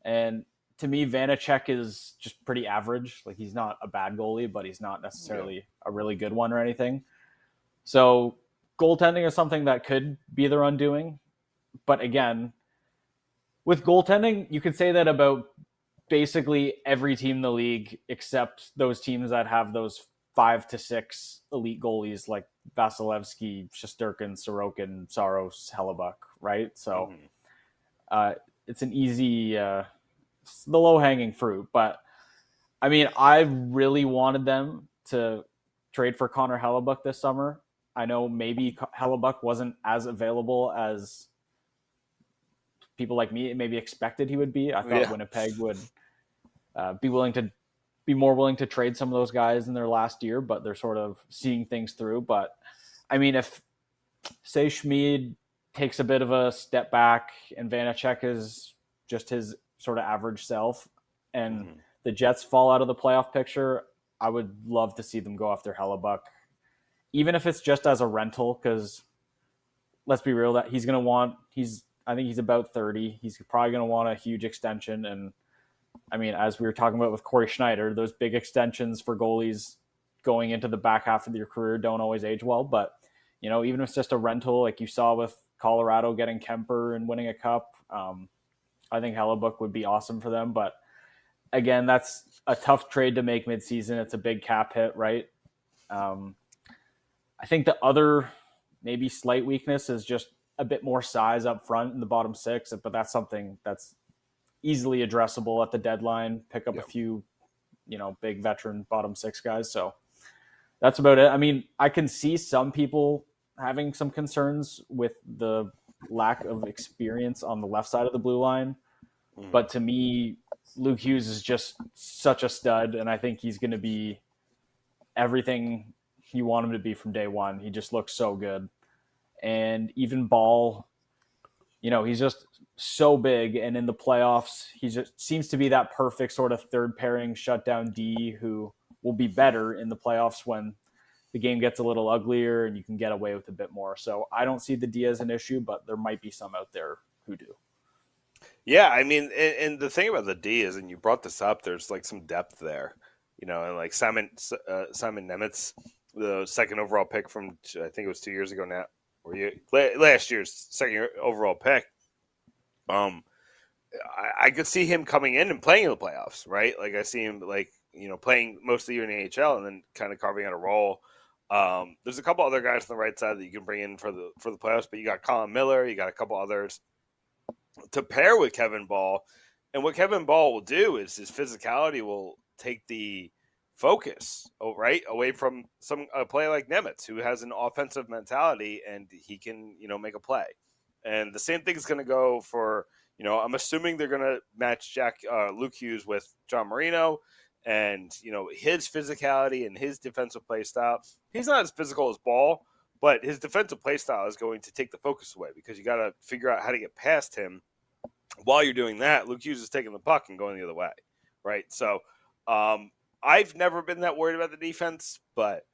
And to me, Vanacek is just pretty average. Like, he's not a bad goalie, but he's not necessarily a really good one or anything. So goaltending is something that could be their undoing. But again, with goaltending, you could say that about basically every team in the league except those teams that have those 5 to 6 elite goalies like Vasilevsky, Shesterkin, Sorokin, Saros, Hellebuck, right? So it's an easy, the low-hanging fruit. But, I mean, I really wanted them to trade for Connor Hellebuck this summer. I know maybe Hellebuck wasn't as available as people like me maybe expected he would be. I thought Winnipeg would be more willing to trade some of those guys in their last year, but they're sort of seeing things through. But I mean, if say Schmid takes a bit of a step back and Vanacek is just his sort of average self and the Jets fall out of the playoff picture, I would love to see them go after Hellebuck, even if it's just as a rental, because let's be real, that I think he's about 30. He's probably going to want a huge extension. And I mean, as we were talking about with Corey Schneider, those big extensions for goalies going into the back half of your career don't always age well. But, even if it's just a rental, like you saw with Colorado getting Kemper and winning a cup, I think Hellebuck would be awesome for them. But again, that's a tough trade to make midseason. It's a big cap hit, right? I think the other maybe slight weakness is just a bit more size up front in the bottom six, but that's something that's easily addressable at the deadline. Pick up a few, big veteran bottom six guys. So that's about it. I mean, I can see some people having some concerns with the lack of experience on the left side of the blue line. But to me, Luke Hughes is just such a stud, and I think he's going to be everything you want him to be from day one. He just looks so good. And even Ball, he's just so big. And in the playoffs, he just seems to be that perfect sort of third pairing shutdown D who will be better in the playoffs when the game gets a little uglier and you can get away with a bit more. So I don't see the D as an issue, but there might be some out there who do. Yeah, I mean, and the thing about the D is, and you brought this up, there's like some depth there, and like Simon Nemitz, the second overall pick from I think it was 2 years ago now, or last year's second overall pick. I could see him coming in and playing in the playoffs, right? Like I see him playing most of the year in the AHL and then kind of carving out a role. There's a couple other guys on the right side that you can bring in for the playoffs, but you got Colin Miller, you got a couple others to pair with Kevin Ball. And what Kevin Ball will do is his physicality will take the focus away from a player like Nemitz, who has an offensive mentality and he can make a play. And the same thing is going to go for I'm assuming they're going to match Luke Hughes with John Marino, and his physicality and his defensive play style. He's not as physical as Ball, but his defensive play style is going to take the focus away because you got to figure out how to get past him. While you're doing that, Luke Hughes is taking the puck and going the other way, right? So I've never been that worried about the defense, but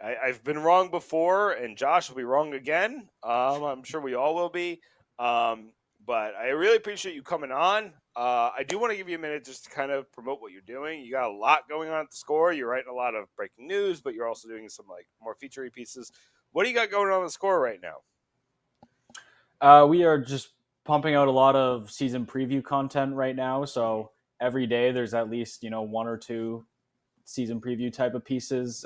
I've been wrong before, and Josh will be wrong again. I'm sure we all will be. But I really appreciate you coming on. I do want to give you a minute just to kind of promote what you're doing. You got a lot going on at the Score. You're writing a lot of breaking news, but you're also doing some like more feature pieces. What do you got going on the Score right now? We are just pumping out a lot of season preview content right now. So every day there's at least, one or two season preview type of pieces.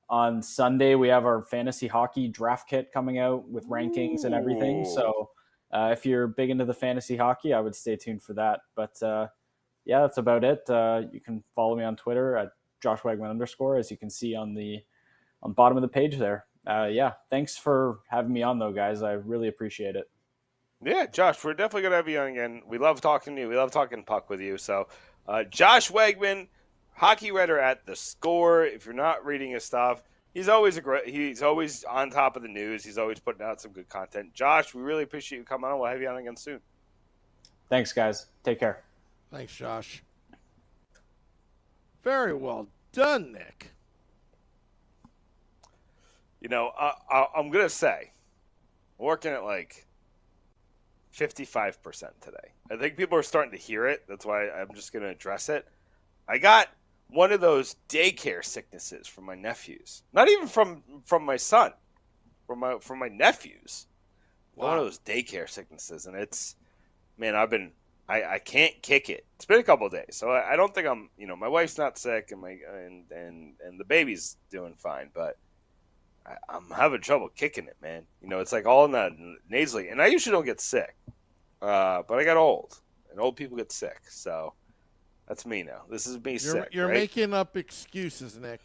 On Sunday, we have our fantasy hockey draft kit coming out with rankings and everything. So if you're big into the fantasy hockey, I would stay tuned for that. But yeah, that's about it. You can follow me on Twitter at @JoshWegman_, as you can see on the bottom of the page there. Yeah, thanks for having me on, though, guys. I really appreciate it. Yeah, Josh, we're definitely going to have you on again. We love talking to you. We love talking puck with you. So Josh Wegman, hockey writer at The Score. If you're not reading his stuff, he's always on top of the news. He's always putting out some good content. Josh, we really appreciate you coming on. We'll have you on again soon. Thanks, guys. Take care. Thanks, Josh. Very well done, Nick. I'm going to say, working at like 55% today. I think people are starting to hear it. That's why I'm just going to address it. I got one of those daycare sicknesses from my nephews. Not even from my son. From my nephews. Wow. One of those daycare sicknesses, and it's, man, I can't kick it. It's been a couple of days, so I don't think I'm. My wife's not sick, and the baby's doing fine, but I'm having trouble kicking it, man. It's like all in that nasally, and I usually don't get sick, but I got old, and old people get sick, so. That's me now. This is me sick. You're right? making up excuses, Nick.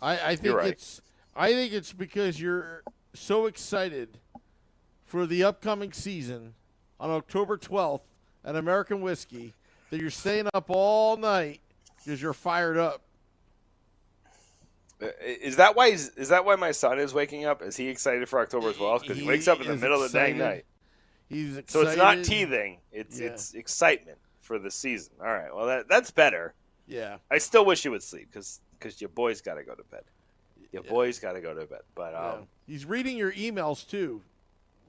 I think You're right. I think it's because you're so excited for the upcoming season on October 12th at American Whiskey that you're staying up all night because you're fired up. Is that why my son is waking up? Is he excited for October 12th? Because he wakes up in the middle of the dang night. He's excited. So it's not teething. It's excitement for the season. All right. Well, that's better. Yeah. I still wish you would sleep because your boys got to go to bed. Your boys got to go to bed. But he's reading your emails too,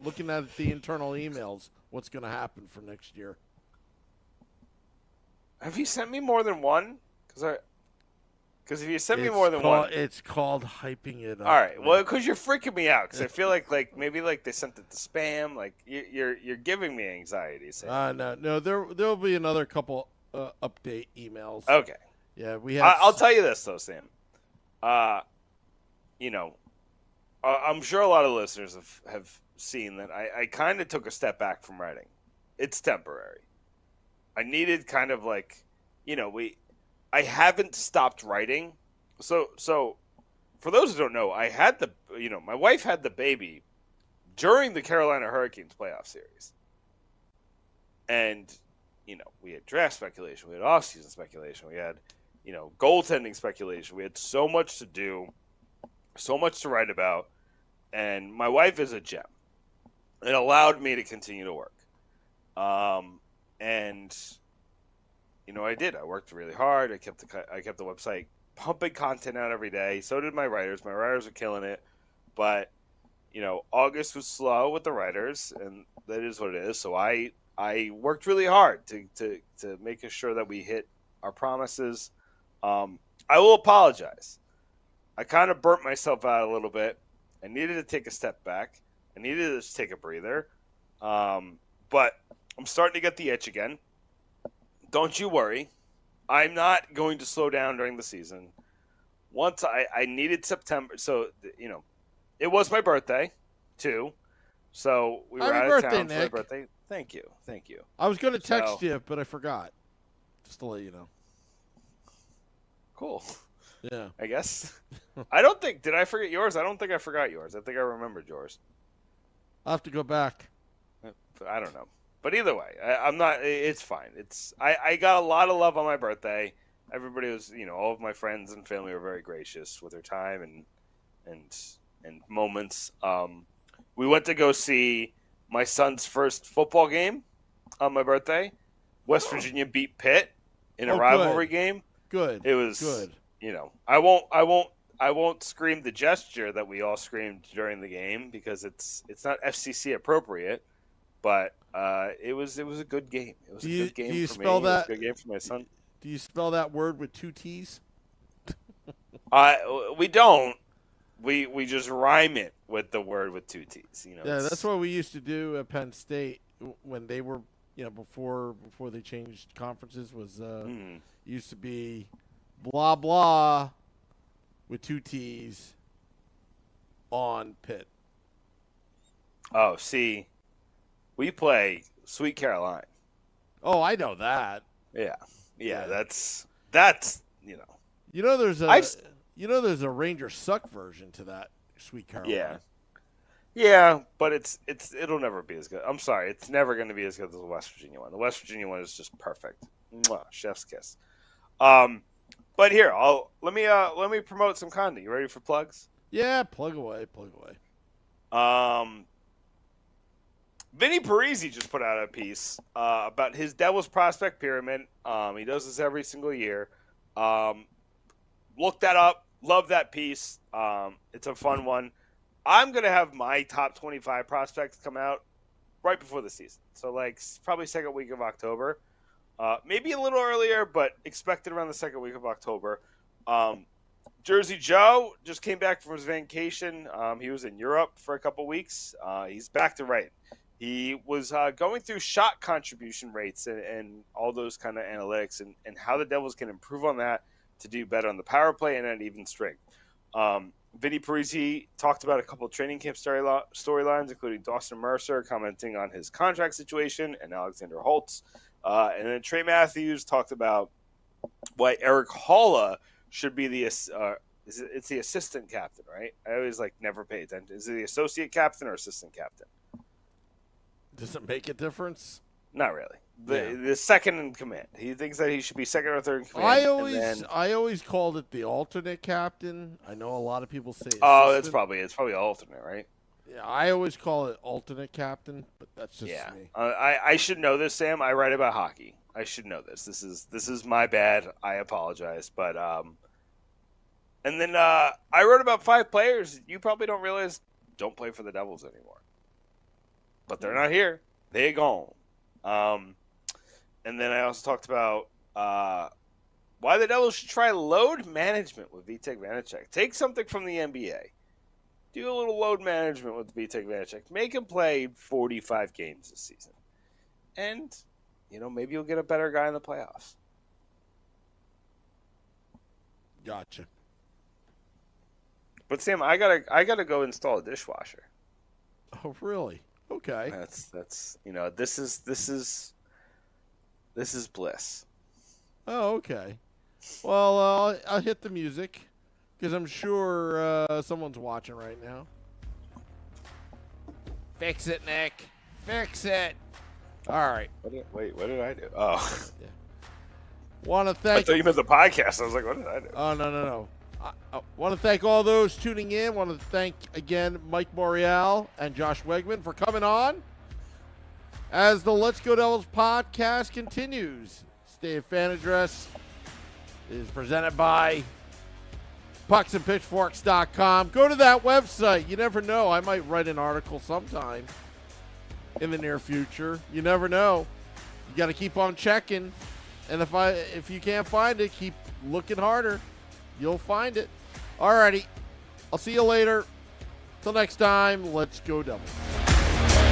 looking at the internal emails. What's going to happen for next year? Have you sent me more than one? Because if you sent me more than one, it's called hyping it up. All right. Well, because you're freaking me out. Because I feel like maybe like they sent it to spam. Like you're giving me anxiety. No. There'll be another couple update emails. Okay. Yeah, we have. I'll tell you this though, Sam. I'm sure a lot of listeners have seen that I kind of took a step back from writing. It's temporary. I needed kind of like, I haven't stopped writing. So for those who don't know, I had my wife had the baby during the Carolina Hurricanes playoff series. And, we had draft speculation, we had offseason speculation, we had, goaltending speculation. We had so much to do, so much to write about. and my wife is a gem. It allowed me to continue to work. And I did. I worked really hard. I kept the website pumping content out every day. So did my writers. My writers are killing it. But August was slow with the writers, and that is what it is. So I worked really hard to make sure that we hit our promises. I will apologize. I kind of burnt myself out a little bit. I needed to take a step back. I needed to just take a breather. But I'm starting to get the itch again. Don't you worry. I'm not going to slow down during the season. Once I needed September. So, it was my birthday, too. So we were out of town for my birthday. Thank you. I was going to text you, but I forgot. Just to let you know. Cool. Yeah. I guess. I don't think. Did I forget yours? I don't think I forgot yours. I think I remembered yours. I'll have to go back. I don't know. But either way, I'm not. It's fine. I got a lot of love on my birthday. Everybody was, all of my friends and family were very gracious with their time and moments. We went to go see my son's first football game on my birthday. West Virginia beat Pitt in a rivalry game. Good. It was good. I won't scream the gesture that we all screamed during the game because it's not FCC appropriate. But it was a good game. It was a good game for me. It was a good game for my son. Do you spell that word with 2 T's? We don't. We just rhyme it with the word with 2 T's. Yeah, that's what we used to do at Penn State when they were, before they changed conferences. Was used to be blah blah with 2 T's on Pitt. Oh, see. We play Sweet Caroline. Oh, I know that. Yeah. That's there's a Ranger Suck version to that Sweet Caroline. Yeah, but it'll never be as good. I'm sorry, it's never going to be as good as the West Virginia one. The West Virginia one is just perfect. Mwah, chef's kiss. But here, let me promote some content. You ready for plugs? Yeah, plug away. Vinny Parisi just put out a piece about his Devil's Prospect Pyramid. He does this every single year. Look that up. Love that piece. It's a fun one. I'm going to have my top 25 prospects come out right before the season. So, probably second week of October. Maybe a little earlier, but expected around the second week of October. Jersey Joe just came back from his vacation. He was in Europe for a couple weeks. He's back to writing. He was going through shot contribution rates and all those kind of analytics and how the Devils can improve on that to do better on the power play and at even strength. Vinny Parisi talked about a couple of training camp storylines, including Dawson Mercer commenting on his contract situation and Alexander Holtz. And then Trey Matthews talked about why Eric Halla should be it's the assistant captain, right? I always never pay attention. Is it the associate captain or assistant captain? Does it make a difference? Not really. The second in command. He thinks that he should be second or third in command. I always called it the alternate captain. I know a lot of people say assistant. Oh, it's probably alternate, right? Yeah, I always call it alternate captain, but that's just me. I should know this, Sam. I write about hockey. I should know this. This is my bad. I apologize, but and then I wrote about 5 players you probably don't realize don't play for the Devils anymore. But they're not here. They're gone. And then I also talked about why the Devils should try load management with Vitek Vanacek. Take something from the NBA. Do a little load management with Vitek Vanacek. Make him play 45 games this season. And, maybe you'll get a better guy in the playoffs. Gotcha. But Sam, I gotta go install a dishwasher. Oh, really? Okay. That's this is bliss. Oh, okay. Well, I'll hit the music because I'm sure someone's watching right now. Fix it, Nick. Fix it. All right. What did I do? Oh. Yeah. Want to thank. I thought you meant the podcast. I was like, what did I do? Oh, no. I want to thank all those tuning in. Want to thank, again, Mike Morreale and Josh Wegman for coming on as the Let's Go Devils podcast continues. State Fan Address is presented by pucksandpitchforks.com. Go to that website. You never know. I might write an article sometime in the near future. You never know. You got to keep on checking. And if you can't find it, keep looking harder. You'll find it. Alrighty. I'll see you later. Till next time, let's go Devils.